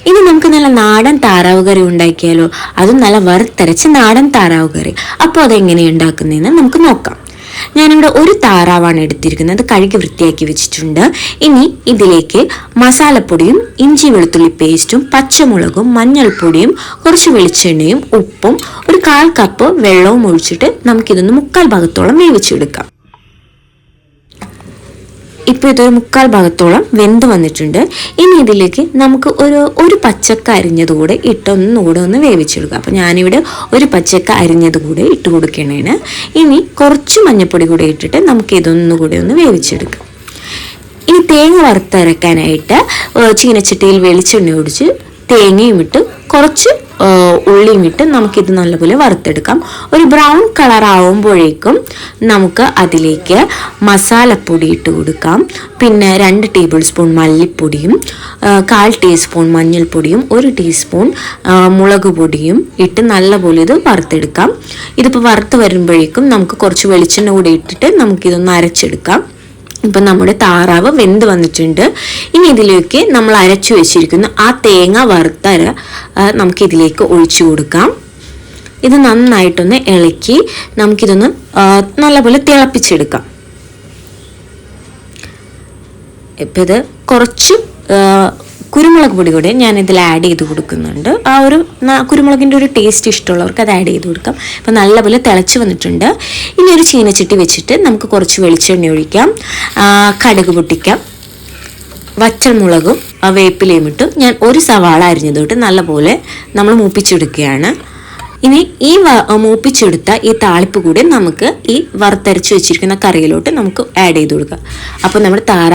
ഇനി നമുക്ക് നല്ല നാടൻ താറാവ് കറി ഉണ്ടാക്കിയാലോ, അതും നല്ല വറുത്തരച്ച് നാടൻ താറാവ് കറി. അപ്പോൾ അതെങ്ങനെയാണ് ഉണ്ടാക്കുന്നതെന്ന് നമുക്ക് നോക്കാം. ഞാനിവിടെ ഒരു താറാവാണ് എടുത്തിരിക്കുന്നത്, കഴുകി വൃത്തിയാക്കി വെച്ചിട്ടുണ്ട്. ഇനി ഇതിലേക്ക് മസാലപ്പൊടിയും ഇഞ്ചി വെളുത്തുള്ളി പേസ്റ്റും പച്ചമുളകും മഞ്ഞൾപ്പൊടിയും കുറച്ച് വെളിച്ചെണ്ണയും ഉപ്പും ഒരു 1/4 കപ്പ് വെള്ളവും ഒഴിച്ചിട്ട് നമുക്കിതൊന്ന് 1/4 ഭാഗത്തോളം വേവിച്ചെടുക്കാം. ഇപ്പോൾ ഇതൊരു 1/4 ഭാഗത്തോളം വെന്ത് വന്നിട്ടുണ്ട്. ഇനി ഇതിലേക്ക് നമുക്ക് ഒരു പച്ചക്ക അരിഞ്ഞതുകൂടെ ഒന്നുകൂടെ ഒന്ന് വേവിച്ചെടുക്കുക. അപ്പോൾ ഞാനിവിടെ ഒരു പച്ചക്ക അരിഞ്ഞതുകൂടെ ഇട്ട് കൊടുക്കണേണ്. ഇനി കുറച്ച് മഞ്ഞൾപ്പൊടി കൂടെ ഇട്ടിട്ട് നമുക്ക് ഇതൊന്നുകൂടെ ഒന്ന് വേവിച്ചെടുക്കാം. ഇനി തേങ്ങ വറുത്തരക്കാനായിട്ട് ചീനച്ചട്ടിയിൽ വെളിച്ചെണ്ണ ഒഴിച്ച് തേങ്ങയും ഇട്ട് കുറച്ച് ഉള്ളിയും ഇട്ട് നമുക്കിത് നല്ലപോലെ വറുത്തെടുക്കാം. ഒരു ബ്രൗൺ കളർ ആവുമ്പോഴേക്കും നമുക്ക് അതിലേക്ക് മസാലപ്പൊടി ഇട്ട് കൊടുക്കാം. പിന്നെ 2 ടേബിൾ സ്പൂൺ മല്ലിപ്പൊടിയും 1/4 ടീസ്പൂൺ മഞ്ഞൾപ്പൊടിയും 1 ടീസ്പൂൺ മുളക് പൊടിയും ഇട്ട് നല്ലപോലെ ഇത് വറുത്തെടുക്കാം. ഇതിപ്പോൾ വറുത്ത് വരുമ്പോഴേക്കും നമുക്ക് കുറച്ച് വെളിച്ചെണ്ണ കൂടി ഇട്ടിട്ട് നമുക്കിതൊന്ന് അരച്ചെടുക്കാം. ഇപ്പം നമ്മുടെ താറാവ് വെന്ത് വന്നിട്ടുണ്ട്. ഇനി ഇതിലേക്ക് നമ്മൾ അരച്ചു വെച്ചിരിക്കുന്ന ആ തേങ്ങ വറുത്തര നമുക്കിതിലേക്ക് ഒഴിച്ചു കൊടുക്കാം. ഇത് നന്നായിട്ടൊന്ന് ഇളക്കി നമുക്കിതൊന്ന് നല്ലപോലെ തിളപ്പിച്ചെടുക്കാം. ഇപ്പം ഇത് കുറച്ച് കുരുമുളക് പൊടി കൂടെ ഞാനിതിൽ ആഡ് ചെയ്ത് കൊടുക്കുന്നുണ്ട്. ആ ഒരു കുരുമുളകിൻ്റെ ഒരു ടേസ്റ്റ് ഇഷ്ടമുള്ളവർക്ക് അത് ആഡ് ചെയ്ത് കൊടുക്കാം. അപ്പം നല്ലപോലെ തിളച്ച് വന്നിട്ടുണ്ട്. ഇനി ഒരു ചീനച്ചട്ടി വെച്ചിട്ട് നമുക്ക് കുറച്ച് വെളിച്ചെണ്ണ ഒഴിക്കാം, കടുക് പൊട്ടിക്കാം, വറ്റൽമുളകും വേപ്പിലയും ഇട്ട് ഞാൻ ഒരു സവാള അരിഞ്ഞതോട്ട് നല്ലപോലെ നമ്മൾ മൂപ്പിച്ചെടുക്കുകയാണ്. ഇനി ഈ മൂപ്പിച്ചെടുത്ത ഈ താളിപ്പ് കൂടി നമുക്ക് ഈ വറുത്തരച്ച് വെച്ചിരിക്കുന്ന കറിയിലോട്ട് നമുക്ക് ആഡ് ചെയ്ത് കൊടുക്കാം. അപ്പോൾ നമ്മുടെ